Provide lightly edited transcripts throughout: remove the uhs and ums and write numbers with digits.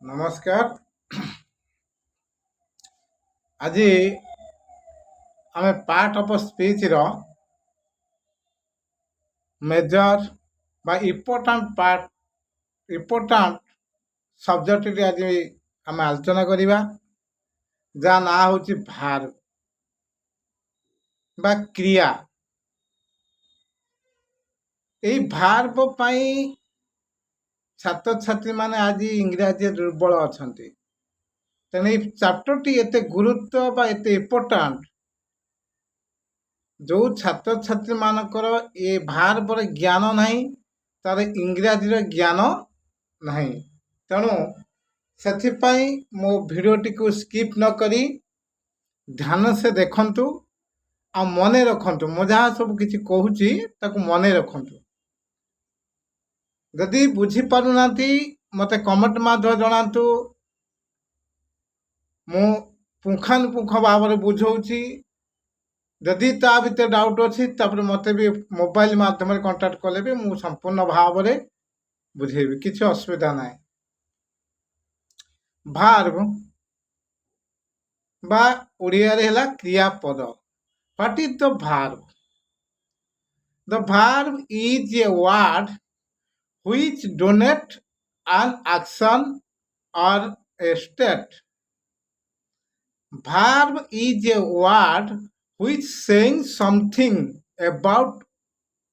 नमस्कार। आज आम पार्ट ऑफ स्पीच रो मेजर बा इम्पोर्टेंट पार्ट इम्पोर्टेंट सब्जेक्ट टी आज आम आलोचना करिबा जा ना होची भार बा क्रिया। एई भार्ब पई छात्र छात्री माने आज इंग्राजी दुर्बल अछंती। तेने चैप्टर टी एते गुरुत्व बा एते इम्पोर्टेंट जो छात्र छात्री मानकर ए भार्बर ज्ञान नहीं तार इंग्राजी ज्ञान नहीं। तेणु से मो भिडियोटी को स्किप न करी ध्यान से देखंतु आ मने रखंतु। मो जहाँ सब किछि कहूची ताकु मने रखंतु। यदि बुझी पारु नांती मते कमेंट माध्यम जणांतु। मो पुंखानुपुंख भाव में बुझौची। जदि ता भीतर डाउट अच्छी मत भी मोबाइल माध्यम कांटेक्ट कले भी मु संपूर्ण भाव में बुझेबी, किसी असुविधा ना। भार्ब बा ओडिया रे हला क्रियापद। What is the verb? The verb is a word which donate an action or a state. Verb is a word which saying something about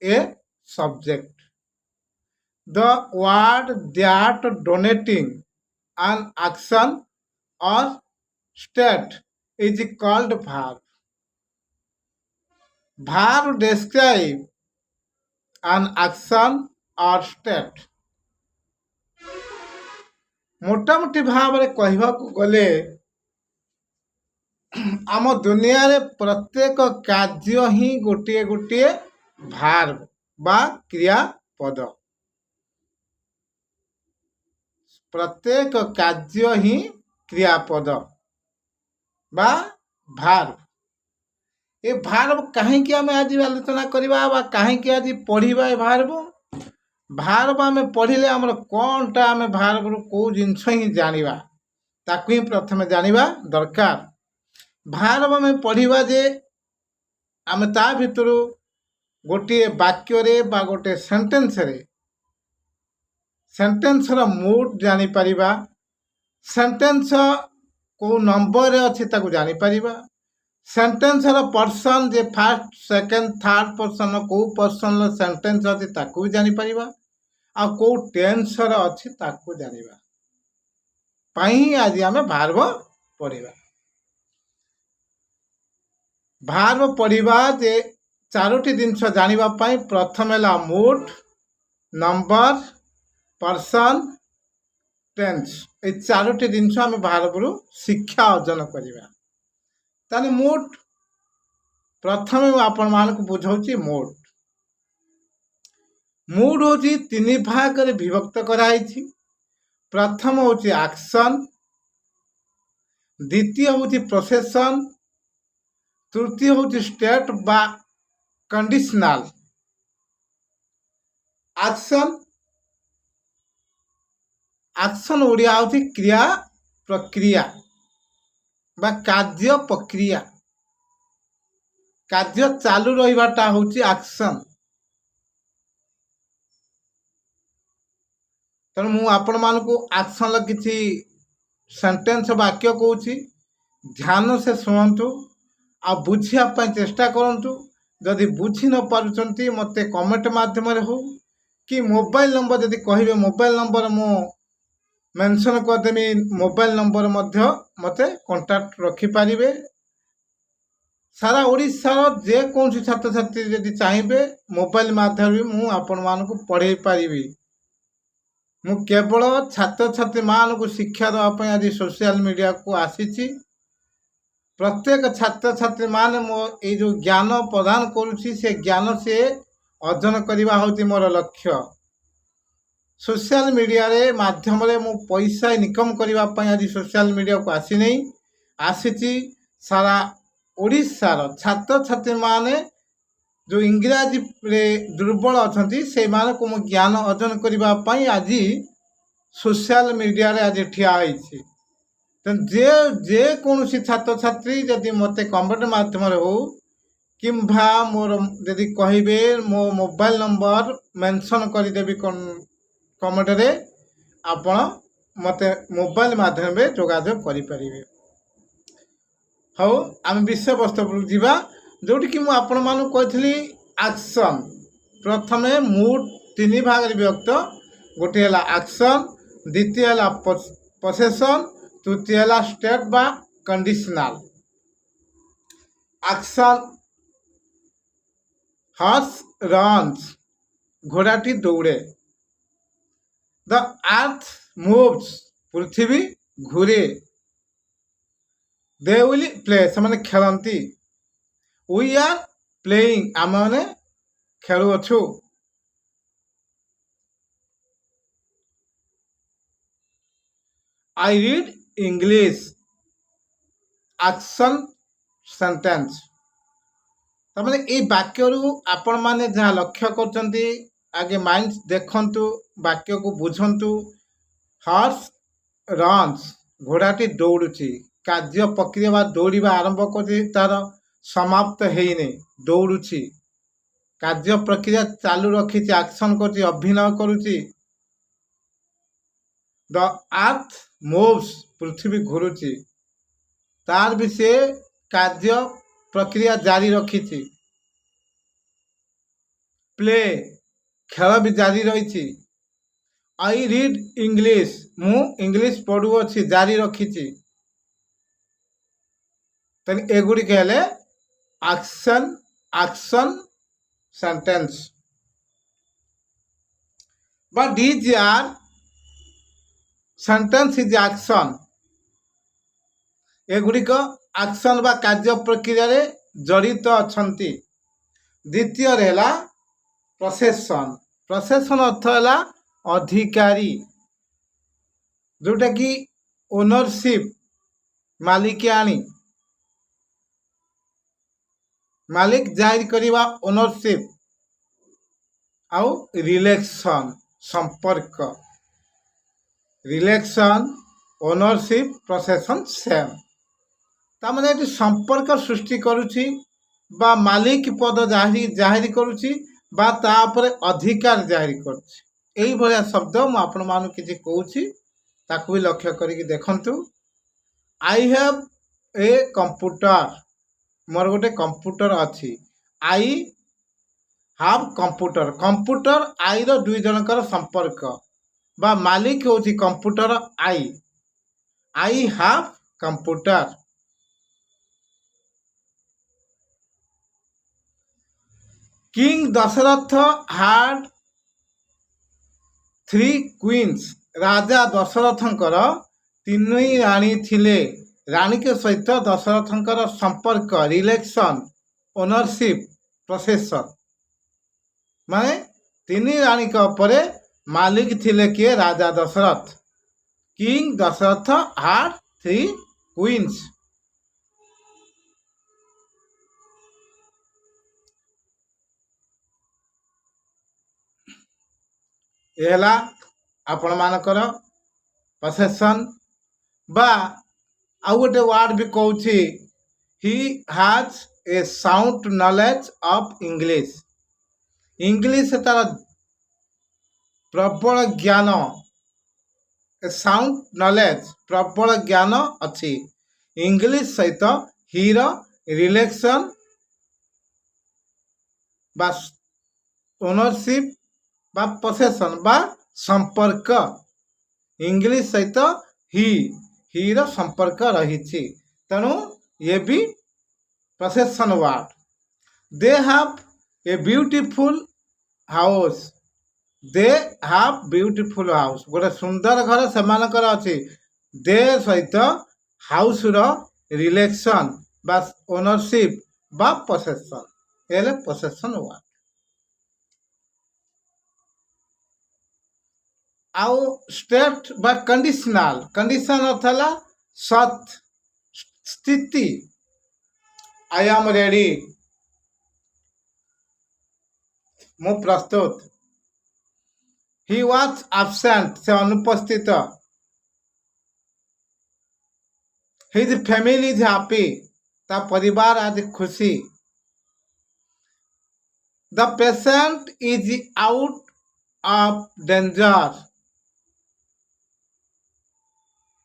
a subject. The word that donating an action or state is called verb. Verb describe an action or state. मोटामोटी भाव में कहवा गले आम दुनिया रे प्रत्येक कार्य ही गोटे गोटे भार्ब बा क्रियापद। प्रत्येक कार्य ही क्रियापद बा भार्ब। ये भार्ब कहीं आम आज आलोचना करवा बा कहीं आज पढ़ा ए भार्ब। भार्ब आम पढ़ले आमर कौनटा आम भार्ब कौ जिनस ही जानिबा ताकू ही प्रथम जानिबा दरकार। भार्ब आम पढ़ा जे आम ता भितर गोटे वाक्य रे बा गोटे सेंटेंस रे सेंटेंस रो मूड जानी परिबा। सेंटेंस को नंबर अच्छी ताकू जानी परिबा। सेंटेंस रो पर्सन जे फर्स्ट सेकंड थर्ड पर्सन को पर्सन रो सेंटेंस अच्छी ताकू जानी परिबा। आ को टेंस रो अच्छी ताकू जानिबा पाई आज आम भार्ब पढ़ा। भार्ब पढ़ा जे चारोटी जिनस जानिबा पाई प्रथम है मूड, नंबर, पर्सन, टेंस। ये चारोटी जिनस आम भार्ब रु शिक्षा अर्जन करवा। ताने मूड प्रथम आपण मानक बुझाऊची। मूड मूड हूँ तीन भाग रे विभक्त कराई। प्रथम हूँ एक्शन, द्वितीय हूँ प्रोसेसन, तृतीय हूँ स्टेट बा कंडीशनल। एक्शन एक्शन ओडिया हूँ क्रिया प्रक्रिया बा कार्य प्रक्रिया। कार्य चालू रहीबाटा हूँ एक्शन। तेणु मु आपण मानकु एक्शन किसी सेंटेंस वाक्य कहूँ ध्यान से शुणु आ बुझापी चेष्टा करूँ। जदि बुझी न पार्टी मत कमेंट मध्यम हो कि मोबाइल नंबर जदि कहे मोबाइल नंबर मु मेंशन करदेमी। मोबाइल नंबर मत कांटेक्ट रखिपारे। सारा ओडिशार जेकोसी छात्र छात्री जदि चाहिए मोबाइल माध्यम मु आपण मानकु पढ़े पारिबी। मु केवल छात्र छात्री मान को शिक्षा देवाई आज सोशल मीडिया को आसी। प्रत्येक छात्र छात्री मान मो ये जो ज्ञान प्रदान करुच्ची से ज्ञान से अर्जन करवा हूँ मोर लक्ष्य। सोशल मीडिया रे माध्यम रे मु पैसा इनकम करने आज सोशल मीडिया को आसी नहीं आसी। सारा ओडिशार छात्र छात्री माने जो इंग्राजी रे दुर्बल अच्छा से ज्ञान अर्जन करने आज सोशल मीडिया रे आज ठिया होइछि। तेणु जे कौन छात्र छात्री जदि मते कमेंट माध्यम हो किंभा मोर जदि कहिबे मो मोबाइल नंबर मेंशन करदेवी कमेंट रे आपण मते मोबाइल माध्यम रे जोगाजोग करिपारिबे। हौ आम विषय वस्तु पर जीवा जोटी कि मु आपण मानु कहथली एक्शन प्रथमे मूड तीन भाग रे विभक्त गोटे हला एक्शन द्वितीय हला पोसेशन तृतीय हला स्टेट बा कंडीशनल। एक्शन हॉर्स रन्स घोड़ाटी दौड़े। द अर्थ मूव्स पृथ्वी घूरे। दे विल प्ले से खेलती। वी आर प्लेइंग आम मैंने खेलुअछु। I read English action sentence. तमाने ये वाक्य आपण मैंने जहाँ लक्ष्य करचंती आगे माइंड देखंतु वाक्य को बुझंतु। Horse runs घोड़ाटी दौड़ुची। कार्य प्रक्रिया बा दौड़ा आरंभ कर तार समाप्त हेने दौड़ुची। कार्य प्रक्रिया चालू रखी एक्शन कर अभिनय करुची। द अर्थ मूव्स पृथ्वी घूरुची। तार भी से कार्य प्रक्रिया जारी रखी। प्ले खेल भी जारी रही। आई रीड इंग्लिश मु इंग्लिश पढ़ुअछि जारी रखी। तेणु एगुड़िक हेले action action sentence but these are sentence is action. एगुड़िक एक्शन बा कार्य प्रक्रिया रे जड़ित अछंती। द्वितीय है प्रोसेसन। प्रोसेसन अर्थ है अधिकारी जोटा कि ओनरशिप मालिकाणी मालिक जाहिर करवा ओनरशिप आउ रिलेक्शन संपर्क। Relation ownership possession same. तामाने ये संपर्क सृष्टि करुछि बा मालिक पद जाहिर करुछि बा तापर अधिकार जाहिर करुछि। एही भलिया शब्द मु आपण मानु किछि कहूछि ताकू भी लक्ष्य करिक देखंतु। आई हैव ए कंप्यूटर मोर गोटे कंप्यूटर अछि। आई हैव कंप्यूटर कंप्यूटर आई रो दुई जनकर संपर्क बा मालिक होछि कंप्यूटर आई। I have computer. King Dasharath had 3 queens. राजा दशरथंकर 3 राणी थिले। राणी के सहित दशरथंकर संपर्क रिलेक्शन ओनरशिप प्रोसेसन माने 3 राणी के ऊपर मालिक थिले किए राजा Dasharath. King Dasharath had 3 queens. एला आपण मानकर पोसेसन बा आउ गोटे वर्ड भी कहूछि he has a sound knowledge of English. English तार प्रबल ज्ञान ए साउंड नॉलेज प्रबल ज्ञान अच्छी। इंग्लिश सहित हीर रिलेक्शन बा ओनरशिप बा पोसेसन बा संपर्क। इंग्लिश सहित हीर संपर्क रही। तेणु ये भी possession word. They have a beautiful house. They have beautiful house गोटे सुंदर घर से अच्छी। दे सहित हाउस रो रिलेक्शन बा ओनरशिप बा पोसेसन एले पोसेसन वर्ड। आउ स्टेट बा कंडीशनल। कंडीशन अर्थ है सत स्थिति। आई एम रेडी मु प्रस्तुत। ହି ୱାଜ୍ ଆବସେଣ୍ଟ, ସେ ଅନୁପସ୍ଥିତ। ହିଜ୍ ଫ୍ୟାମିଲି ଇଜ୍ ହାପି, ତା ପରିବାର ଆଜି ଖୁସି। The patient is out of danger,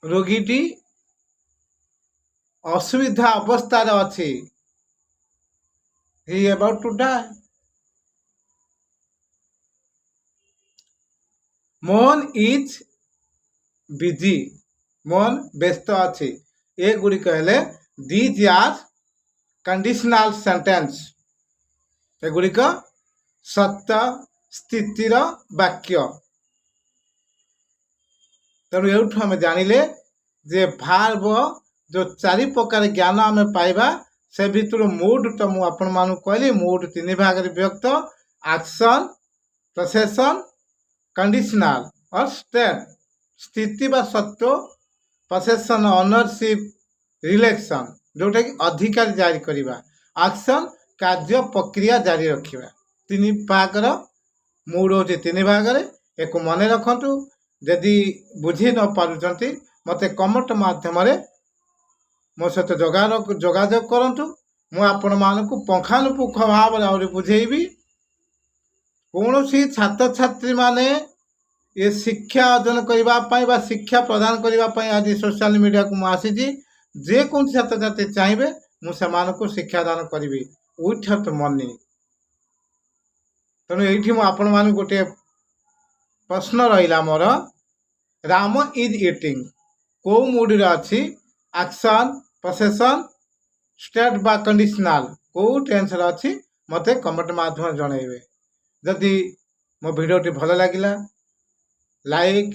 ରୋଗୀଟି ଅସୁବିଧା ଅବସ୍ଥାରେ ଅଛି। He about to die. Mohan is busy, Mohan ବ୍ୟସ୍ତ ଅଛି। ଏଗୁଡ଼ିକ ହେଲେ ଦିଜ୍ ଆର୍ କଣ୍ଡିସନାଲ ସେଣ୍ଟେନ୍ସ। ଏଗୁଡ଼ିକ ସତ୍ୟ ସ୍ଥିତିର ବାକ୍ୟ। ତେଣୁ ଏଇଠୁ ଆମେ ଜାଣିଲେ ଯେ ଭାର୍ବ ଯେଉଁ 4 ପ୍ରକାର ଜ୍ଞାନ ଆମେ ପାଇବା, ସେ ଭିତରୁ ମୁଡ୍ ତ ମୁଁ ଆପଣମାନଙ୍କୁ କହିଲି, ମୁଡ୍ 3 ଭାଗରେ ବିଭକ୍ତ: ଆକ୍ସନ୍, ପ୍ରସେସନ୍, କଣ୍ଡିସନାଲ ଅର୍ ଷ୍ଟେଟ୍। ସ୍ଥିତି ବା ସତ୍ୟ, ପ୍ରସେସନ୍ ଅନରସିପ୍ ରିଲେକ୍ସନ୍, ଯେଉଁଟାକି ଅଧିକାର ଜାରି କରିବା, ଆକ୍ସନ୍ କାର୍ଯ୍ୟ ପ୍ରକ୍ରିୟା ଜାରି ରଖିବା। 3 ଭାଗର ମୁଡ୍ ହେଉଛି 3 ଭାଗରେ। ଏକୁ ମନେ ରଖନ୍ତୁ। ଯଦି ବୁଝି ନ ପାରୁଛନ୍ତି ମୋତେ କମେଣ୍ଟ ମାଧ୍ୟମରେ ମୋ ସହିତ ଯୋଗାଯୋଗ କରନ୍ତୁ। ମୁଁ ଆପଣମାନଙ୍କୁ ପୁଙ୍ଖାନୁପୁଙ୍ଖ ଭାବରେ ଆହୁରି ବୁଝେଇବି। କୌଣସି ଛାତ୍ରଛାତ୍ରୀମାନେ ଏ ଶିକ୍ଷା ଅର୍ଜନ କରିବା ପାଇଁ ବା ଶିକ୍ଷା ପ୍ରଦାନ କରିବା ପାଇଁ ଆଜି ସୋସିଆଲ ମିଡ଼ିଆକୁ ମୁଁ ଆସିଛି। ଯେକୌଣସି ଛାତ୍ରଛାତ୍ରୀ ଚାହିଁବେ ମୁଁ ସେମାନଙ୍କୁ ଶିକ୍ଷାଦାନ କରିବି ୱିଥଆଉଟ୍ ମନି। ତେଣୁ ଏଇଠି ମୁଁ ଆପଣମାନଙ୍କୁ ଗୋଟିଏ ପ୍ରଶ୍ନ ରହିଲା ମୋର, ରାମ ଇଜ୍ ଇଟିଂ କେଉଁ ମୁଡ୍ରେ ଅଛି? ଆକ୍ସନ୍, ପ୍ରସେସନ୍, ଷ୍ଟେଟ୍ ବା କଣ୍ଡିସନାଲ, କେଉଁ ଟେନ୍ସରେ ଅଛି? ମୋତେ କମେଣ୍ଟ ମାଧ୍ୟମରେ ଜଣାଇବେ। ଯଦି ମୋ ଭିଡ଼ିଓଟି ଭଲ ଲାଗିଲା, ଲାଇକ୍,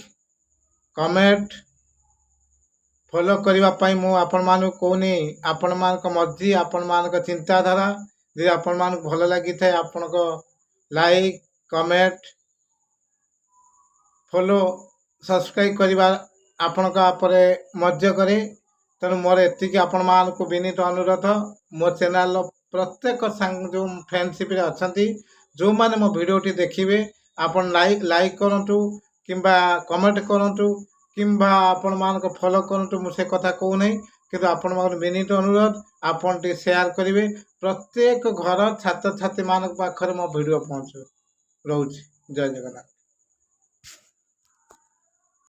କମେଣ୍ଟ, ଫଲୋ କରିବା ପାଇଁ ମୁଁ ଆପଣମାନଙ୍କୁ କହୁନି। ଆପଣମାନଙ୍କ ମର୍ଜି, ଆପଣମାନଙ୍କ ଚିନ୍ତାଧାରା। ଯଦି ଆପଣମାନଙ୍କୁ ଭଲ ଲାଗିଥାଏ, ଆପଣଙ୍କ ଲାଇକ୍, କମେଣ୍ଟ, ଫଲୋ, ସବସ୍କ୍ରାଇବ୍ କରିବା ଆପଣଙ୍କ ଉପରେ ମର୍ଜ୍ୟ କରେ। ତେଣୁ ମୋର ଏତିକି ଆପଣମାନଙ୍କୁ ବିନୀତ ଅନୁରୋଧ। ମୋ ଚ୍ୟାନେଲର ପ୍ରତ୍ୟେକ ଯେଉଁ ଫ୍ରେଣ୍ଡସିପ୍ରେ ଅଛନ୍ତି, ଯେଉଁମାନେ ମୋ ଭିଡ଼ିଓଟି ଦେଖିବେ, ଆପଣ ଲାଇକ୍ କରନ୍ତୁ କିମ୍ବା କମେଣ୍ଟ କରନ୍ତୁ କିମ୍ବା ଆପଣମାନଙ୍କ ଫଲୋ କରନ୍ତୁ। ମୁଁ ସେ କଥା କହୁନାହିଁ, କିନ୍ତୁ ଆପଣଙ୍କର ବିନୀତ ଅନୁରୋଧ, ଆପଣ ଟିକେ ସେୟାର କରିବେ। ପ୍ରତ୍ୟେକ ଘର ଛାତ୍ରଛାତ୍ରୀମାନଙ୍କ ପାଖରେ ମୋ ଭିଡ଼ିଓ ପହଞ୍ଚୁ। ରହୁଛି। ଜୟ ଜଗନ୍ନାଥ।